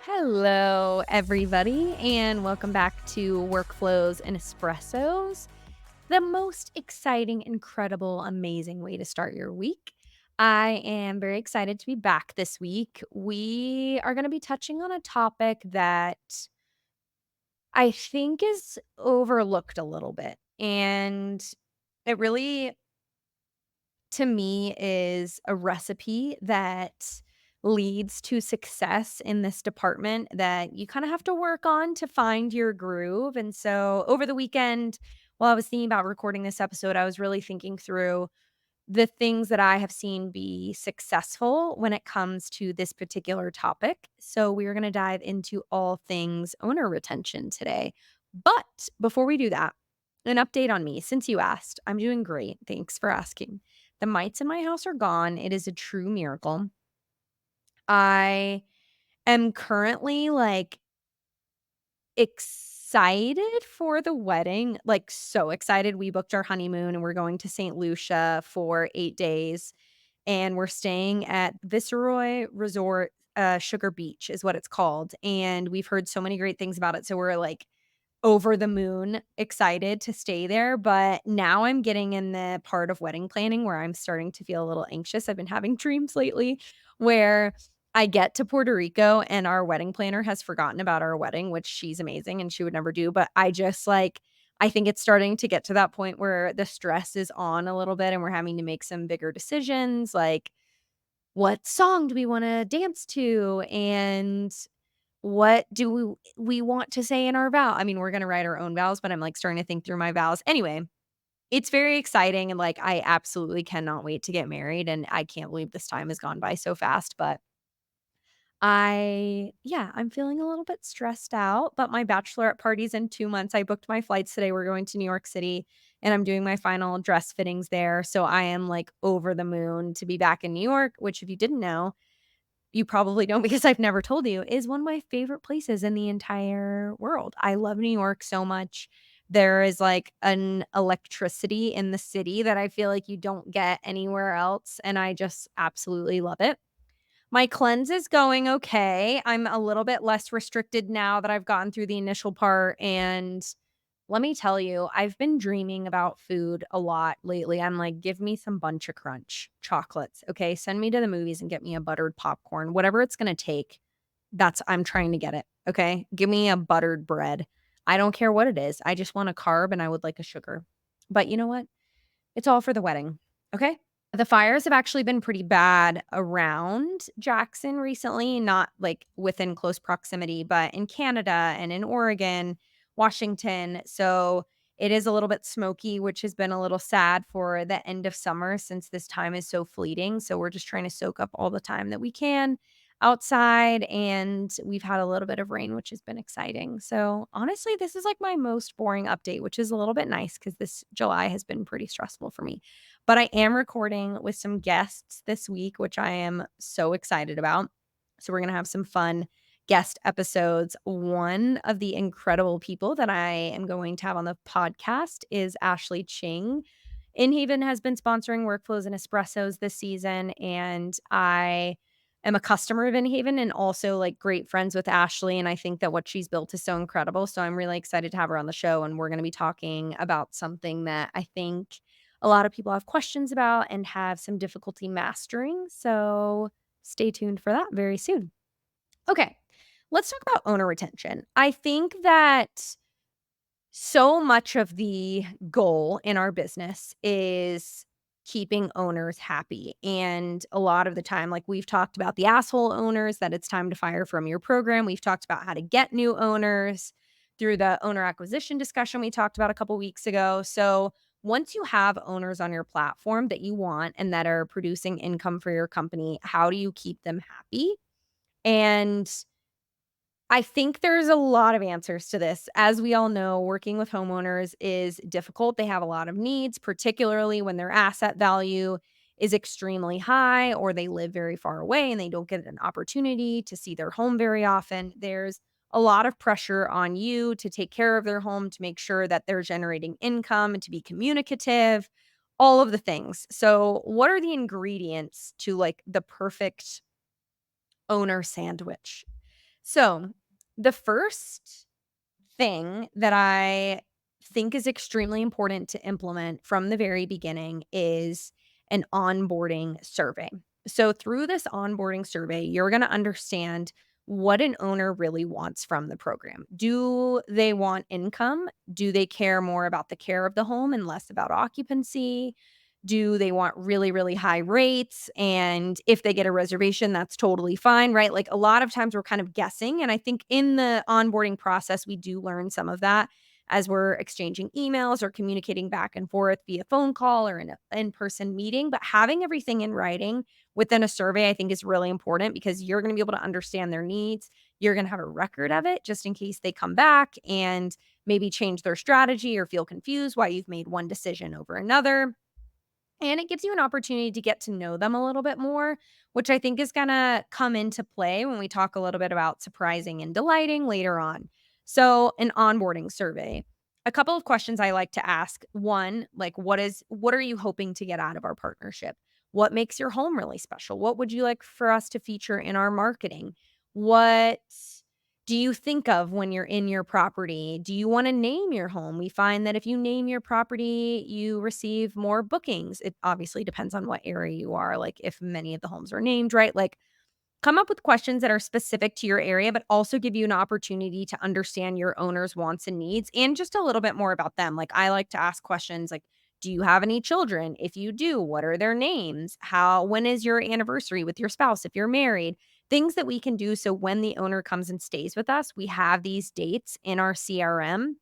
Hello, everybody, and welcome back to Workflows and Espressos, the most exciting, incredible, amazing way to start your week. I am very excited to be back this week. We are going to be touching on a topic that I think is overlooked a little bit. And it really to me is a recipe that leads to success in this department that you kind of have to work on to find your groove. And so over the weekend, while I was thinking about recording this episode, I was really thinking through the things that I have seen be successful when it comes to this particular topic. So we're going to dive into all things owner retention today. But before we do that, an update on me. Since you asked, I'm doing great. Thanks for asking. The mites in my house are gone. It is a true miracle. I am currently excited for the wedding, like so excited. We booked our honeymoon and we're going to St. Lucia for 8 days and we're staying at Viceroy Resort, Sugar Beach is what it's called. And we've heard so many great things about it. So we're like over the moon excited to stay there. But now I'm getting in the part of wedding planning where I'm starting to feel a little anxious. I've been having dreams lately where I get to Puerto Rico and our wedding planner has forgotten about our wedding, which she's amazing and she would never do. But I just I think it's starting to get to that point where the stress is on a little bit and we're having to make some bigger decisions like what song do we want to dance to and what do we want to say in our vow? I mean, we're gonna write our own vows, but I'm, like, starting to think through my vows. Anyway, it's very exciting and, like, I absolutely cannot wait to get married, and I can't believe this time has gone by so fast, but I'm feeling a little bit stressed out, but my bachelorette party's in 2 months. I booked my flights today. We're going to New York City, and I'm doing my final dress fittings there, so I am, like, over the moon to be back in New York, which if you didn't know, you probably don't because I've never told you, is one of my favorite places in the entire world. I love New York so much. There is like an electricity in the city that I feel like you don't get anywhere else, and I just absolutely love it. My cleanse is going okay. I'm a little bit less restricted now that I've gotten through the initial part, and let me tell you, I've been dreaming about food a lot lately. I'm like, "Give me some Bunch of Crunch chocolates, okay? Send me to the movies and get me a buttered popcorn." Whatever it's gonna take, that's I'm trying to get it, okay? Give me a buttered bread. I don't care what it is. I just want a carb and I would like a sugar. But you know what? It's all for the wedding, okay? The fires have actually been pretty bad around Jackson recently, not like within close proximity, but in Canada and in Oregon, Washington. So it is a little bit smoky, which has been a little sad for the end of summer since this time is so fleeting. So we're just trying to soak up all the time that we can outside. And we've had a little bit of rain, which has been exciting. So honestly, this is like my most boring update, which is a little bit nice because this July has been pretty stressful for me. But I am recording with some guests this week, which I am so excited about. So we're going to have some fun guest episodes. One of the incredible people that I am going to have on the podcast is Ashley Ching. InHaven has been sponsoring Workflows and Espressos this season, and I am a customer of InHaven and also like great friends with Ashley. And I think that what she's built is so incredible. So I'm really excited to have her on the show. And we're going to be talking about something that I think a lot of people have questions about and have some difficulty mastering. So stay tuned for that very soon. Okay, let's talk about owner retention. I think that so much of the goal in our business is keeping owners happy. And a lot of the time, like we've talked about the asshole owners that it's time to fire from your program. We've talked about how to get new owners through the owner acquisition discussion we talked about a couple weeks ago. So once you have owners on your platform that you want and that are producing income for your company, how do you keep them happy? And I think there's a lot of answers to this. As we all know, working with homeowners is difficult. They have a lot of needs, particularly when their asset value is extremely high or they live very far away and they don't get an opportunity to see their home very often. There's a lot of pressure on you to take care of their home, to make sure that they're generating income and to be communicative, all of the things. So, what are the ingredients to like the perfect owner sandwich? So, the first thing that I think is extremely important to implement from the very beginning is an onboarding survey. So, through this onboarding survey, you're going to understand what an owner really wants from the program. Do they want income? Do they care more about the care of the home and less about occupancy? Do they want really, really high rates? And if they get a reservation, that's totally fine, right? Like a lot of times we're kind of guessing. And I think in the onboarding process, we do learn some of that as we're exchanging emails or communicating back and forth via phone call or in an in person meeting. But having everything in writing within a survey, I think is really important because you're going to be able to understand their needs. You're going to have a record of it just in case they come back and maybe change their strategy or feel confused why you've made one decision over another. And it gives you an opportunity to get to know them a little bit more, which I think is going to come into play when we talk a little bit about surprising and delighting later on. So, an onboarding survey. A couple of questions I like to ask. One, like what are you hoping to get out of our partnership? What makes your home really special? What would you like for us to feature in our marketing? What do you think of when you're in your property? Do you wanna name your home? We find that if you name your property, you receive more bookings. It obviously depends on what area you are, like, if many of the homes are named, right? Like, come up with questions that are specific to your area, but also give you an opportunity to understand your owner's wants and needs and just a little bit more about them. Like, I like to ask questions like, do you have any children? If you do, what are their names? When is your anniversary with your spouse if you're married? Things that we can do so when the owner comes and stays with us, we have these dates in our CRM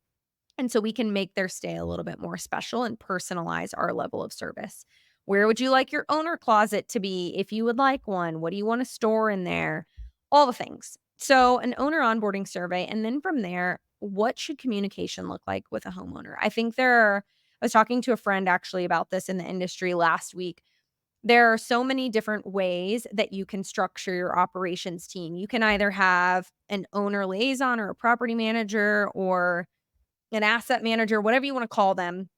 and so we can make their stay a little bit more special and personalize our level of service. Where would you like your owner closet to be if you would like one? What do you want to store in there? All the things. So, an owner onboarding survey. And then from there, what should communication look like with a homeowner? I was talking to a friend actually about this in the industry last week. There are so many different ways that you can structure your operations team. You can either have an owner liaison or a property manager or an asset manager, whatever you wanna call them,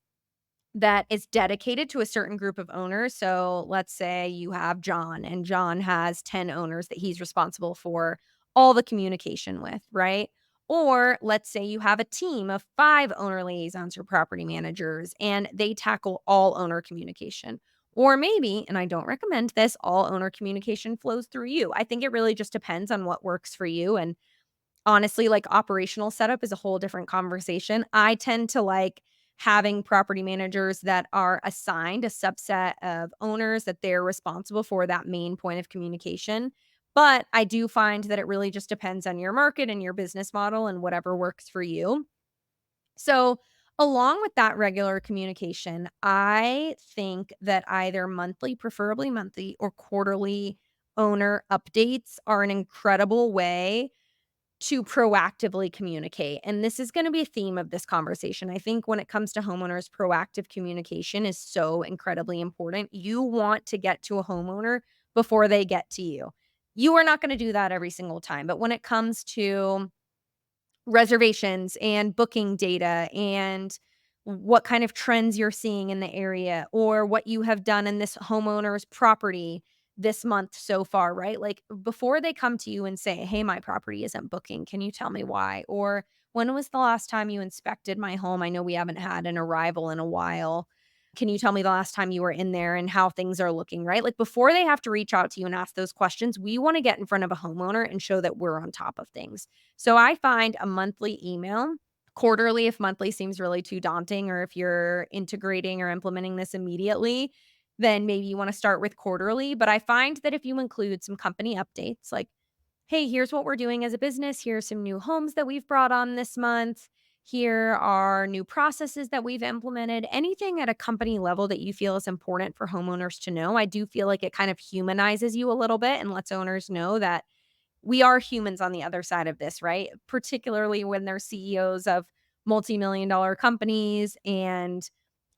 that is dedicated to a certain group of owners. So let's say you have John, and John has 10 owners that he's responsible for all the communication with, right? Or let's say you have a team of 5 owner liaisons or property managers, and they tackle all owner communication. Or maybe, and I don't recommend this, all owner communication flows through you. I think it really just depends on what works for you and honestly, like, operational setup is a whole different conversation. I tend to like having property managers that are assigned a subset of owners that they're responsible for that main point of communication. But I do find that it really just depends on your market and your business model and whatever works for you. So, along with that regular communication, I think that either monthly, preferably monthly, or quarterly owner updates are an incredible way to proactively communicate. And this is going to be a theme of this conversation. I think when it comes to homeowners, proactive communication is so incredibly important. You want to get to a homeowner before they get to you. You are not going to do that every single time. But when it comes to reservations and booking data and what kind of trends you're seeing in the area or what you have done in this homeowner's property this month so far, right? Like before they come to you and say, "Hey, my property isn't booking. Can you tell me why?" Or "When was the last time you inspected my home? I know we haven't had an arrival in a while. Can you tell me the last time you were in there and how things are looking?" Right? Like before they have to reach out to you and ask those questions, we want to get in front of a homeowner and show that we're on top of things. So I find a monthly email, quarterly if monthly seems really too daunting, or if you're integrating or implementing this immediately, then maybe you want to start with quarterly. But I find that if you include some company updates, like, "Hey, here's what we're doing as a business. Here are some new homes that we've brought on this month. Here are new processes that we've implemented." Anything at a company level that you feel is important for homeowners to know. I do feel like it kind of humanizes you a little bit and lets owners know that we are humans on the other side of this, right? Particularly when they're CEOs of multi-million dollar companies. And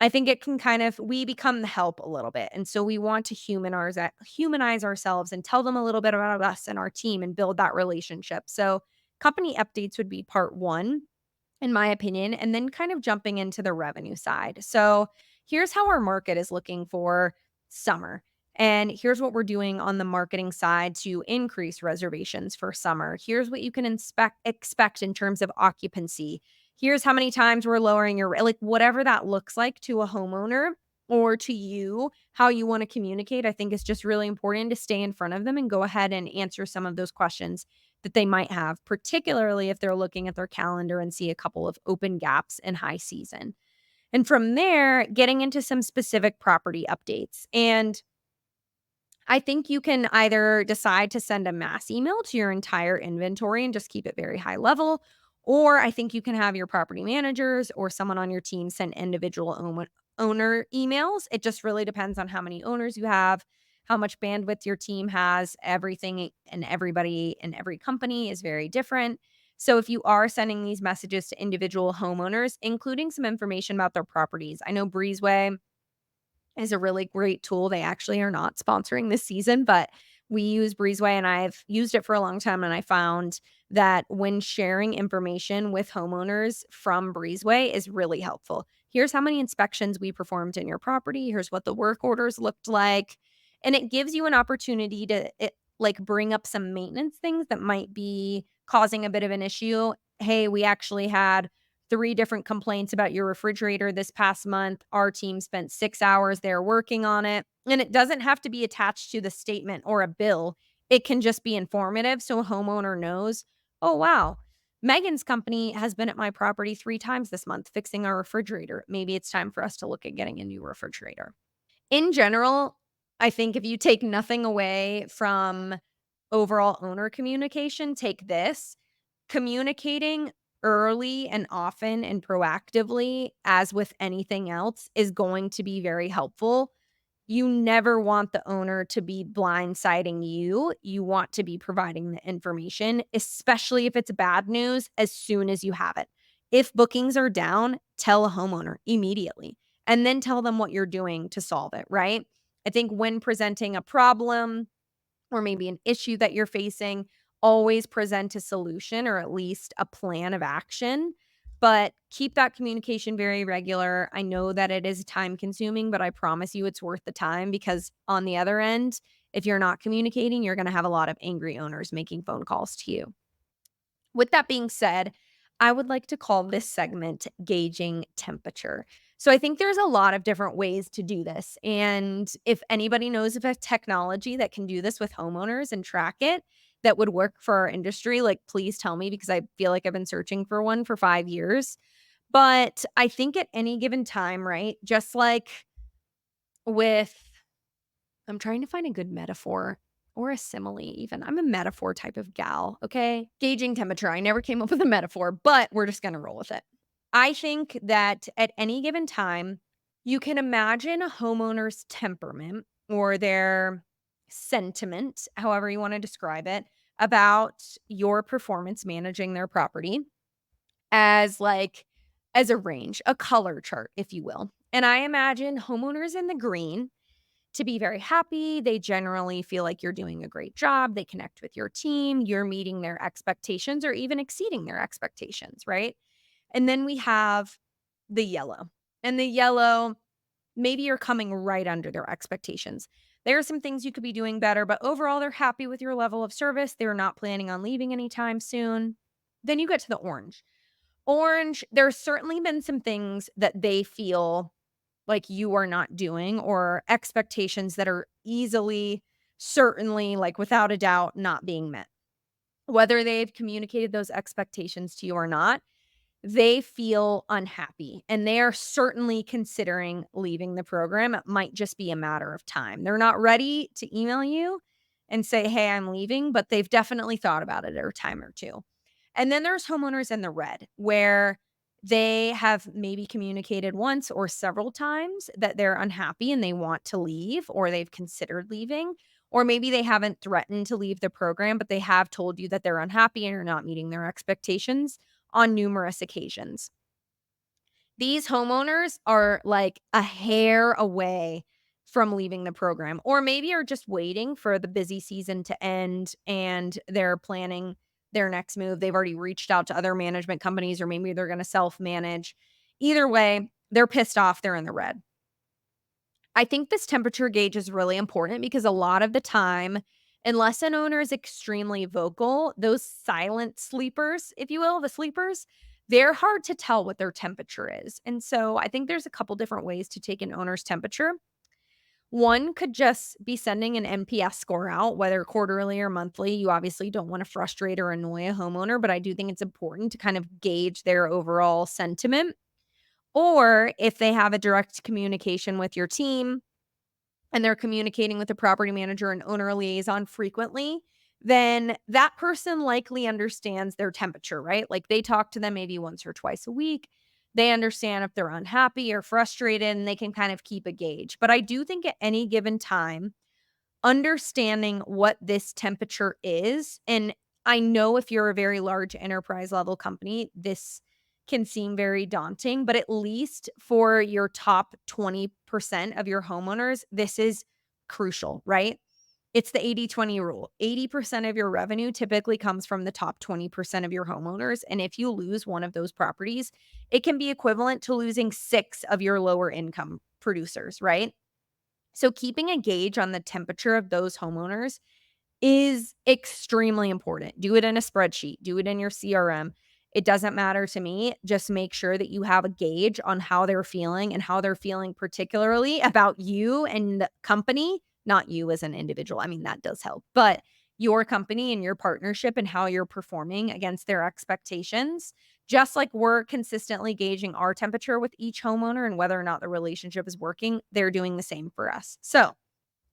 I think it can kind of, we become the help a little bit. And so we want to humanize ourselves and tell them a little bit about us and our team and build that relationship. So company updates would be part one, in my opinion, and then kind of jumping into the revenue side. So here's how our market is looking for summer. And here's what we're doing on the marketing side to increase reservations for summer. Here's what you can expect in terms of occupancy. Here's how many times we're lowering your like whatever that looks like to a homeowner or to you, how you want to communicate. I think it's just really important to stay in front of them and go ahead and answer some of those questions that they might have, particularly if they're looking at their calendar and see a couple of open gaps in high season. And from there, getting into some specific property updates. And I think you can either decide to send a mass email to your entire inventory and just keep it very high level, or I think you can have your property managers or someone on your team send individual owner emails. It just really depends on how many owners you have, how much bandwidth your team has. Everything and everybody in every company is very different. So if you are sending these messages to individual homeowners, including some information about their properties, I know Breezeway is a really great tool. They actually are not sponsoring this season, but we use Breezeway and I've used it for a long time. And I found that when sharing information with homeowners from Breezeway is really helpful. Here's how many inspections we performed in your property. Here's what the work orders looked like. And it gives you an opportunity to like bring up some maintenance things that might be causing a bit of an issue. Hey, we actually had 3 different complaints about your refrigerator this past month. Our team spent 6 hours there working on it. And it doesn't have to be attached to the statement or a bill. It can just be informative so a homeowner knows, oh, wow, Megan's company has been at my property 3 times this month fixing our refrigerator. Maybe it's time for us to look at getting a new refrigerator. In general, I think if you take nothing away from overall owner communication, take this. Communicating early and often and proactively, as with anything else, is going to be very helpful. You never want the owner to be blindsiding you. You want to be providing the information, especially if it's bad news, as soon as you have it. If bookings are down, tell a homeowner immediately and then tell them what you're doing to solve it, right? I think when presenting a problem, or maybe an issue that you're facing, always present a solution or at least a plan of action. But keep that communication very regular. I know that it is time consuming, but I promise you it's worth the time because on the other end, if you're not communicating, you're going to have a lot of angry owners making phone calls to you. With that being said, I would like to call this segment gauging temperature. So I think there's a lot of different ways to do this. And if anybody knows of a technology that can do this with homeowners and track it that would work for our industry, like please tell me because I feel like I've been searching for one for 5 years. But I think at any given time, right? Just like with I'm trying to find a good metaphor or a simile even. I'm a metaphor type of gal, okay? Gauging temperature. I never came up with a metaphor, but we're just going to roll with it. I think that at any given time, you can imagine a homeowner's temperament or their sentiment, however you want to describe it, about your performance managing their property as as a range, a color chart, if you will. And I imagine homeowners in the green to be very happy. They generally feel like you're doing a great job. They connect with your team. You're meeting their expectations or even exceeding their expectations, right? And then we have the yellow. And the yellow, maybe you're coming right under their expectations. There are some things you could be doing better, but overall, they're happy with your level of service. They're not planning on leaving anytime soon. Then you get to the orange. Orange, there's certainly been some things that they feel like you are not doing or expectations that are easily, certainly, like without a doubt, not being met. Whether they've communicated those expectations to you or not, they feel unhappy and they are certainly considering leaving the program. It might just be a matter of time. They're not ready to email you and say, hey, I'm leaving, but they've definitely thought about it a time or two. And then there's homeowners in the red where they have maybe communicated once or several times that they're unhappy and they want to leave or they've considered leaving. Or maybe they haven't threatened to leave the program, but they have told you that they're unhappy and are not meeting their expectations on numerous occasions. These homeowners are like a hair away from leaving the program, or maybe are just waiting for the busy season to end and they're planning their next move. They've already reached out to other management companies, or maybe they're going to self manage. Either way, they're pissed off. They're in the red. I think this temperature gauge is really important because a lot of the time, unless an owner is extremely vocal, those silent sleepers, if you will, the sleepers, they're hard to tell what their temperature is. And so I think there's a couple different ways to take an owner's temperature. One could just be sending an NPS score out, whether quarterly or monthly. You obviously don't want to frustrate or annoy a homeowner, but I do think it's important to kind of gauge their overall sentiment. Or if they have a direct communication with your team, and they're communicating with the property manager and owner liaison frequently, then that person likely understands their temperature, right? Like they talk to them maybe once or twice a week. They understand if they're unhappy or frustrated and they can kind of keep a gauge. But I do think at any given time, understanding what this temperature is, and I know if you're a very large enterprise level company, this can seem very daunting, but at least for your top 20% of your homeowners, this is crucial, right? It's the 80-20 rule. 80% of your revenue typically comes from the top 20% of your homeowners. And if you lose one of those properties, it can be equivalent to losing 6 of your lower income producers, right? So keeping a gauge on the temperature of those homeowners is extremely important. Do it in a spreadsheet, do it in your CRM. It doesn't matter to me. Just make sure that you have a gauge on how they're feeling and how they're feeling, particularly about you and the company, not you as an individual. I mean, that does help, but your company and your partnership and how you're performing against their expectations. Just like we're consistently gauging our temperature with each homeowner and whether or not the relationship is working, they're doing the same for us. So,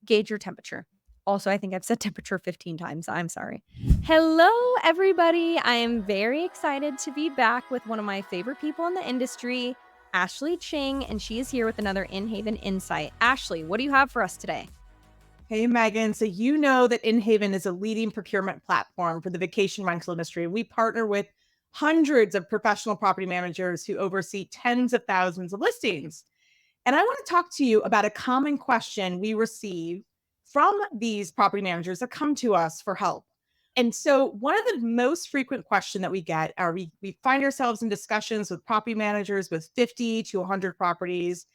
gauge your temperature. Also, I think I've said temperature 15 times. I'm sorry. Hello, everybody. I am very excited to be back with one of my favorite people in the industry, Ashley Ching, and she is here with another InHaven insight. Ashley, what do you have for us today? Hey, Meaghan. So you know that InHaven is a leading procurement platform for the vacation rental industry. We partner with hundreds of professional property managers who oversee tens of thousands of listings. And I want to talk to you about a common question we receive from these property managers that come to us for help. And so one of the most frequent question that we get are we find ourselves in discussions with property managers with 50 to 100 properties,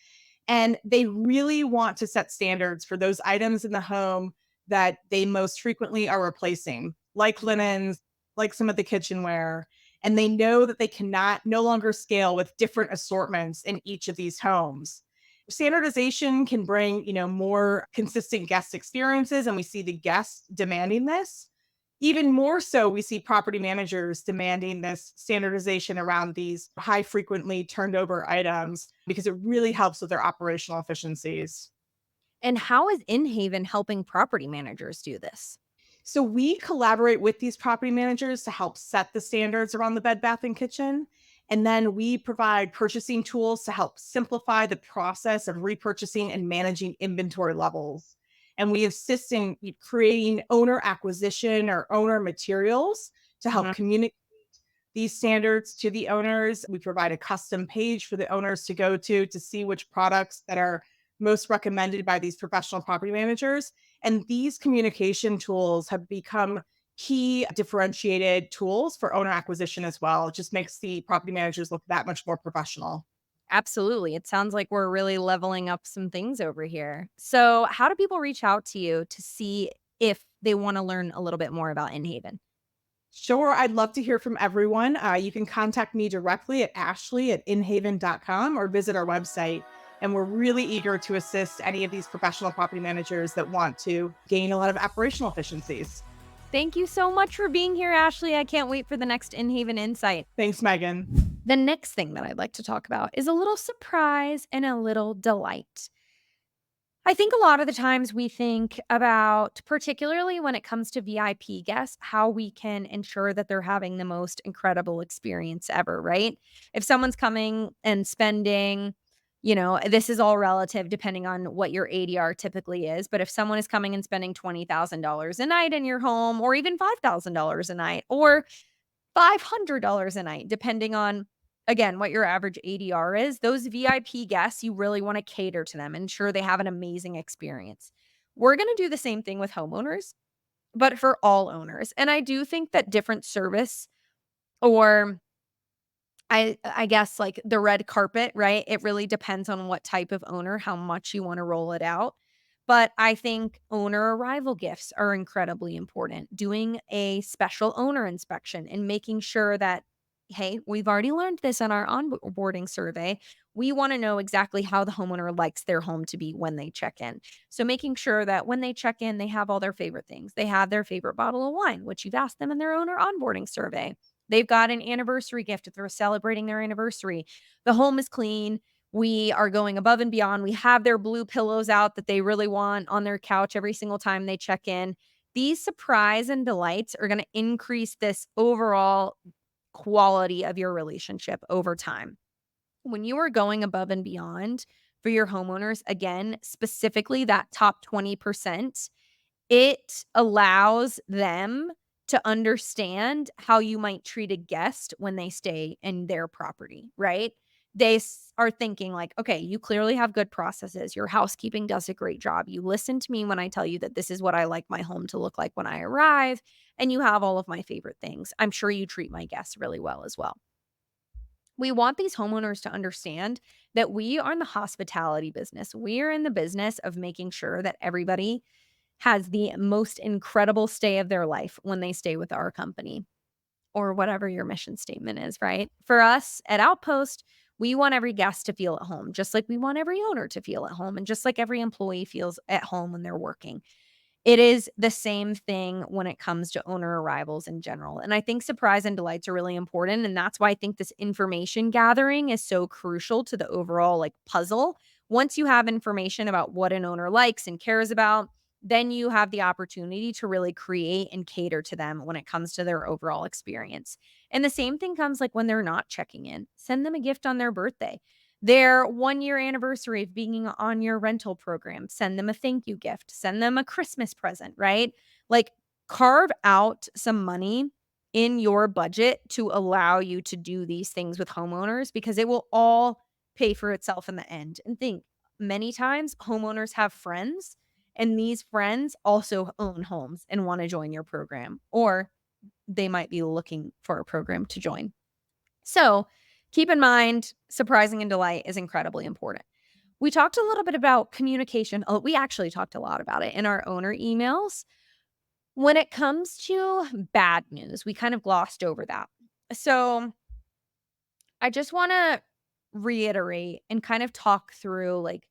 and they really want to set standards for those items in the home that they most frequently are replacing, like linens, like some of the kitchenware. And they know that they cannot no longer scale with different assortments in each of these homes. Standardization can bring, more consistent guest experiences, and we see the guests demanding this. Even more so, we see property managers demanding this standardization around these high frequently turned over items because it really helps with their operational efficiencies. And how is InHaven helping property managers do this? So we collaborate with these property managers to help set the standards around the bed, bath, and kitchen. And then we provide purchasing tools to help simplify the process of repurchasing and managing inventory levels. And we assist in creating owner acquisition or owner materials to help Mhm. communicate these standards to the owners. We provide a custom page for the owners to go to see which products that are most recommended by these professional property managers. And these communication tools have become key differentiated tools for owner acquisition as well. It just makes the property managers look that much more professional. Absolutely. It sounds like we're really leveling up some things over here. So, how do people reach out to you to see if they want to learn a little bit more about InHaven? Sure, I'd love to hear from everyone. You can contact me directly at ashley@inhaven.com or visit our website. And we're really eager to assist any of these professional property managers that want to gain a lot of operational efficiencies. Thank you so much for being here, Ashley. I can't wait for the next InHaven Insight. Thanks, Meaghan. The next thing that I'd like to talk about is a little surprise and a little delight. I think a lot of the times we think about, particularly when it comes to VIP guests, how we can ensure that they're having the most incredible experience ever, right? If someone's coming and spending, this is all relative depending on what your ADR typically is. But if someone is coming and spending $20,000 a night in your home, or even $5,000 a night, or $500 a night, depending on, again, what your average ADR is. Those VIP guests, you really wanna cater to them, ensure they have an amazing experience. We're gonna do the same thing with homeowners, but for all owners, and I do think that different service, or I guess, like, the red carpet, right? It really depends on what type of owner, how much you wanna roll it out. But I think owner arrival gifts are incredibly important. Doing a special owner inspection and making sure that, "Hey, we've already learned this on our onboarding survey. We wanna know exactly how the homeowner likes their home to be when they check in." So making sure that when they check in, they have all their favorite things. They have their favorite bottle of wine, which you've asked them in their owner onboarding survey. They've got an anniversary gift if they're celebrating their anniversary. The home is clean. We are going above and beyond. We have their blue pillows out that they really want on their couch every single time they check in. These surprise and delights are going to increase this overall quality of your relationship over time. When you are going above and beyond for your homeowners, again, specifically that top 20%, it allows them to understand how you might treat a guest when they stay in their property, right? Are thinking like, okay, you clearly have good processes. Your housekeeping does a great job. You listen to me when I tell you that this is what I like my home to look like when I arrive, and you have all of my favorite things. I'm sure you treat my guests really well as well. We want these homeowners to understand that we are in the hospitality business. We are in the business of making sure that everybody has the most incredible stay of their life when they stay with our company or whatever your mission statement is, right? For us at Outpost, we want every guest to feel at home, just like we want every owner to feel at home, and just like every employee feels at home when they're working. It is the same thing when it comes to owner arrivals in general. And I think surprise and delights are really important. And that's why I think this information gathering is so crucial to the overall like puzzle. Once you have information about what an owner likes and cares about, then you have the opportunity to really create and cater to them when it comes to their overall experience. And the same thing comes like when they're not checking in. Send them a gift on their birthday, their 1 year anniversary of being on your rental program, send them a thank you gift, send them a Christmas present, right? Like carve out some money in your budget to allow you to do these things with homeowners because it will all pay for itself in the end. And think many times homeowners have friends and these friends also own homes and want to join your program, or they might be looking for a program to join. So keep in mind, surprising and delight is incredibly important. We talked a little bit about communication. Oh, we actually talked a lot about it in our owner emails. When it comes to bad news, we kind of glossed over that. So I just want to reiterate and kind of talk through like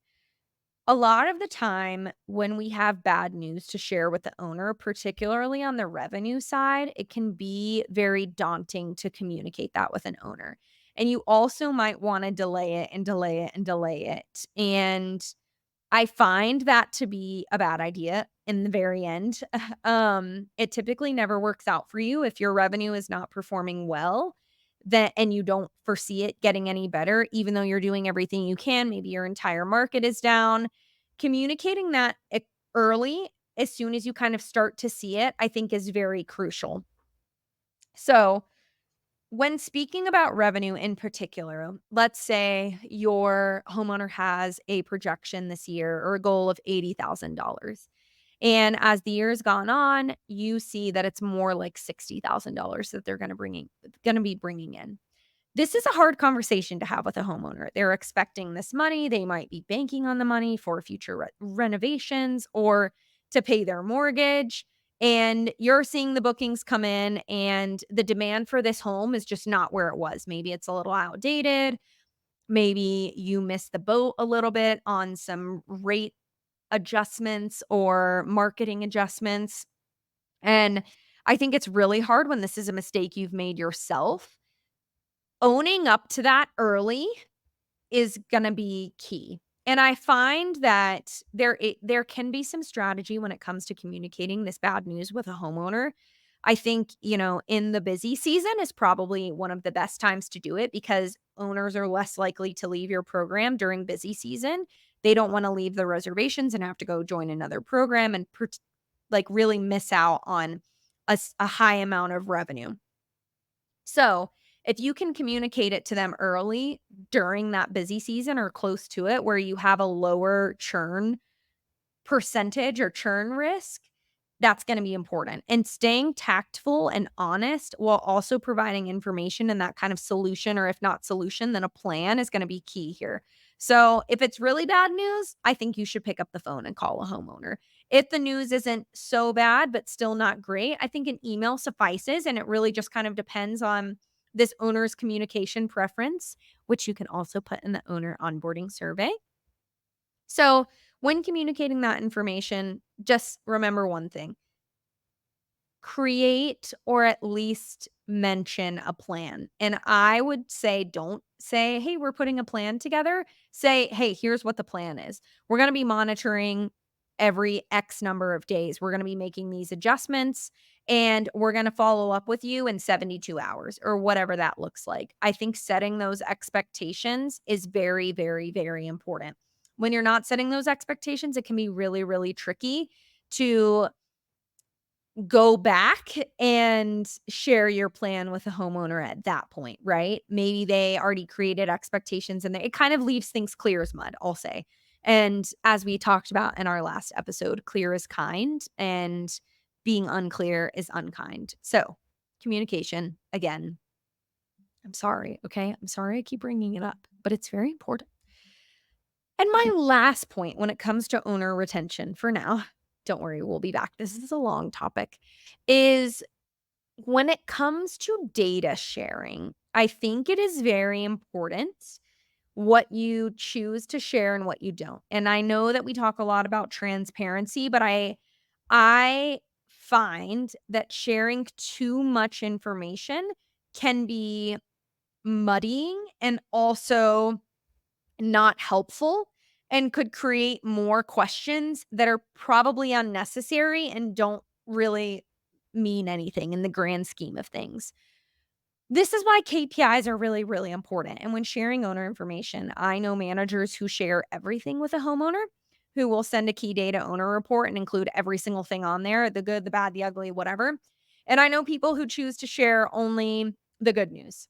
a lot of the time when we have bad news to share with the owner, particularly on the revenue side, it can be very daunting to communicate that with an owner. And you also might want to delay it and delay it and delay it. And I find that to be a bad idea in the very end. It typically never works out for you if your revenue is not performing well, that and you don't foresee it getting any better, even though you're doing everything you can. Maybe your entire market is down. Communicating that early, as soon as you kind of start to see it, I think is very crucial. So, when speaking about revenue in particular, let's say your homeowner has a projection this year or a goal of $80,000. And as the year's gone on, you see that it's more like $60,000 that they're going to be bringing in. This is a hard conversation to have with a homeowner. They're expecting this money. They might be banking on the money for future renovations or to pay their mortgage. And you're seeing the bookings come in, and the demand for this home is just not where it was. Maybe it's a little outdated. Maybe you missed the boat a little bit on some rate adjustments or marketing adjustments. And I think it's really hard when this is a mistake you've made yourself. Owning up to that early is gonna be key. And I find that there can be some strategy when it comes to communicating this bad news with a homeowner. I think, in the busy season is probably one of the best times to do it because owners are less likely to leave your program during busy season. They don't wanna leave the reservations and have to go join another program and like, really miss out on a high amount of revenue. So, if you can communicate it to them early during that busy season or close to it, where you have a lower churn percentage or churn risk, That's gonna be important, and staying tactful and honest while also providing information and that kind of solution, or if not solution, then a plan is gonna be key here. So, if it's really bad news, I think you should pick up the phone and call a homeowner. If the news isn't so bad, but still not great, I think an email suffices, and it really just kind of depends on this owner's communication preference, which you can also put in the owner onboarding survey. So, when communicating that information, just remember one thing: create or at least mention a plan. And I would say, don't say, "Hey, we're putting a plan together." Say, "Hey, here's what the plan is. We're going to be monitoring every X number of days. We're going to be making these adjustments and we're going to follow up with you in 72 hours," or whatever that looks like. I think setting those expectations is very, very, very important. When you're not setting those expectations, it can be really, really tricky to go back and share your plan with the homeowner at that point, right? Maybe they already created expectations and it kind of leaves things clear as mud, I'll say. And as we talked about in our last episode, clear is kind and being unclear is unkind. So, communication, again, I'm sorry, okay? I'm sorry I keep bringing it up, but it's very important. And my last point when it comes to owner retention for now, don't worry, we'll be back. This is a long topic, is when it comes to data sharing, I think it is very important what you choose to share and what you don't. And I know that we talk a lot about transparency, but I find that sharing too much information can be muddying and also not helpful and could create more questions that are probably unnecessary and don't really mean anything in the grand scheme of things. This is why KPIs are really, really important. And when sharing owner information, I know managers who share everything with a homeowner, who will send a key data owner report and include every single thing on there, the good, the bad, the ugly, whatever. And I know people who choose to share only the good news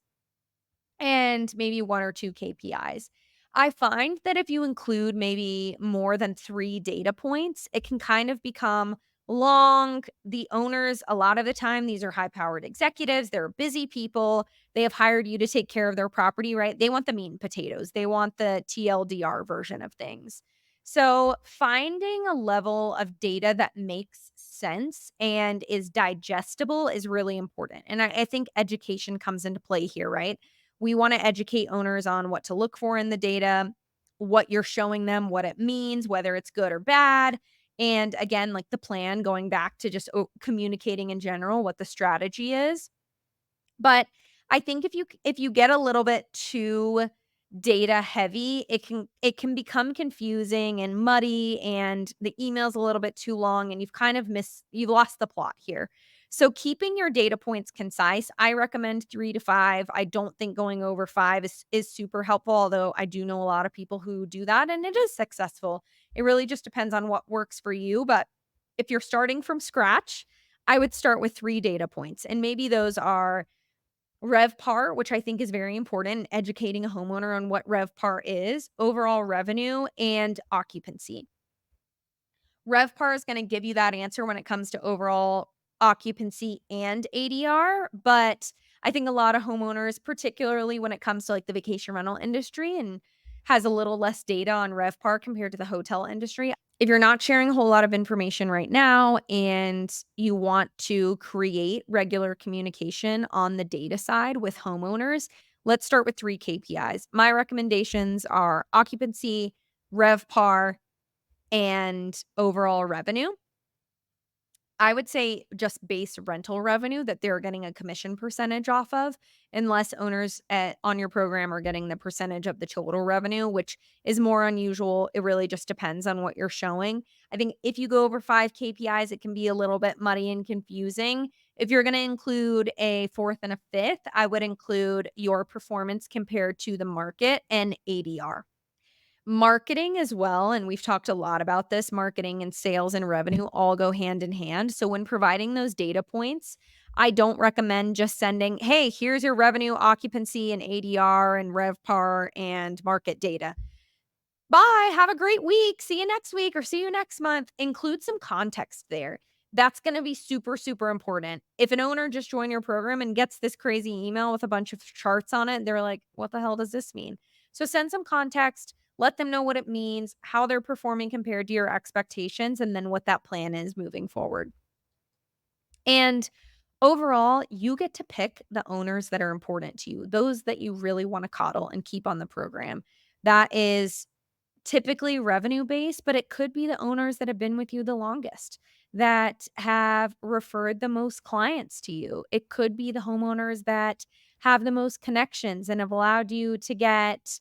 and maybe 1 or 2 KPIs. I find that if you include maybe more than 3 data points, it can kind of become long. The owners, a lot of the time, these are high-powered executives, they're busy people, they have hired you to take care of their property, right? They want the meat and potatoes, they want the TLDR version of things. So, finding a level of data that makes sense and is digestible is really important, and I think education comes into play here, right? We wanna educate owners on what to look for in the data, what you're showing them, what it means, whether it's good or bad, and again, like the plan, going back to just communicating in general what the strategy is. But I think if you get a little bit too data heavy, it can become confusing and muddy, and the email's a little bit too long and you've lost the plot here. So keeping your data points concise, I recommend 3 to 5. I don't think going over 5 is super helpful, although I do know a lot of people who do that and it is successful. It really just depends on what works for you, but if you're starting from scratch, I would start with 3 data points, and maybe those are RevPAR, which I think is very important, educating a homeowner on what RevPAR is, overall revenue, and occupancy. RevPAR is gonna give you that answer when it comes to overall occupancy and ADR, but I think a lot of homeowners, particularly when it comes to, like, the vacation rental industry and has a little less data on RevPAR compared to the hotel industry. If you're not sharing a whole lot of information right now and you want to create regular communication on the data side with homeowners, let's start with 3 KPIs. My recommendations are occupancy, RevPAR, and overall revenue. I would say just base rental revenue that they're getting a commission percentage off of, unless owners on your program are getting the percentage of the total revenue, which is more unusual. It really just depends on what you're showing. I think if you go over 5 KPIs, it can be a little bit muddy and confusing. If you're going to include a fourth and a fifth, I would include your performance compared to the market and ADR. Marketing as well, and we've talked a lot about this, marketing and sales and revenue all go hand in hand. So when providing those data points, I don't recommend just sending, "Hey, here's your revenue, occupancy, and ADR, and RevPAR, and market data. Bye, have a great week. See you next week or see you next month." Include some context there. That's gonna be super, super important. If an owner just joined your program and gets this crazy email with a bunch of charts on it, they're like, "What the hell does this mean?" So send some context, let them know what it means, how they're performing compared to your expectations, and then what that plan is moving forward. And overall, you get to pick the owners that are important to you, those that you really wanna coddle and keep on the program. That is typically revenue based, but it could be the owners that have been with you the longest, that have referred the most clients to you. It could be the homeowners that have the most connections and have allowed you to get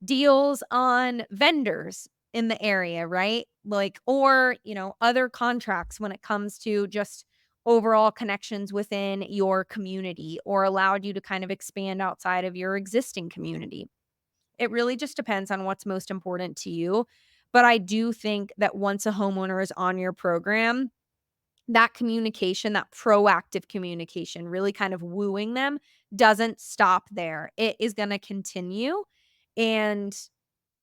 deals on vendors in the area, right? Like, or, other contracts when it comes to just overall connections within your community or allowed you to kind of expand outside of your existing community. It really just depends on what's most important to you. But I do think that once a homeowner is on your program, that communication, that proactive communication, really kind of wooing them doesn't stop there. It is going to continue. And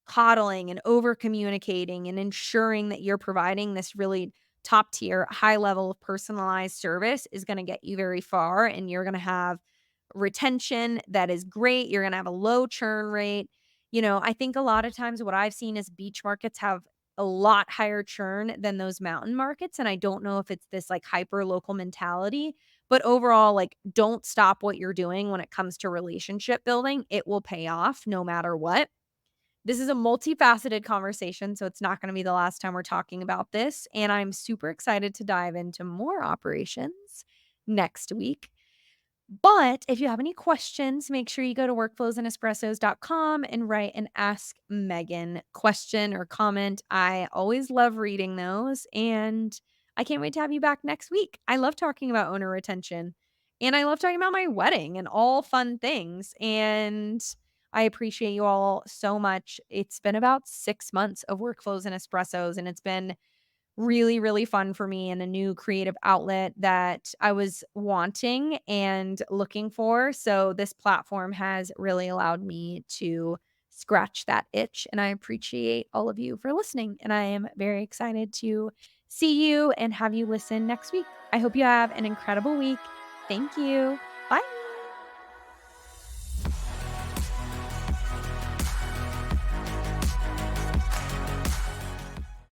coddling and over communicating and ensuring that you're providing this really top tier, high level of personalized service is going to get you very far. And you're going to have retention that is great. You're going to have a low churn rate. I think a lot of times what I've seen is beach markets have a lot higher churn than those mountain markets. And I don't know if it's this like hyper local mentality, but overall, like, don't stop what you're doing when it comes to relationship building. It will pay off no matter what. This is a multifaceted conversation, so it's not gonna be the last time we're talking about this, and I'm super excited to dive into more operations next week. But if you have any questions, make sure you go to workflowsandespressos.com and write an Ask Meaghan question or comment. I always love reading those, and I can't wait to have you back next week. I love talking about owner retention, and I love talking about my wedding and all fun things, and I appreciate you all so much. It's been about 6 months of Workflows and Espressos, and it's been really, really fun for me and a new creative outlet that I was wanting and looking for. So this platform has really allowed me to scratch that itch. And I appreciate all of you for listening. And I am very excited to see you and have you listen next week. I hope you have an incredible week. Thank you.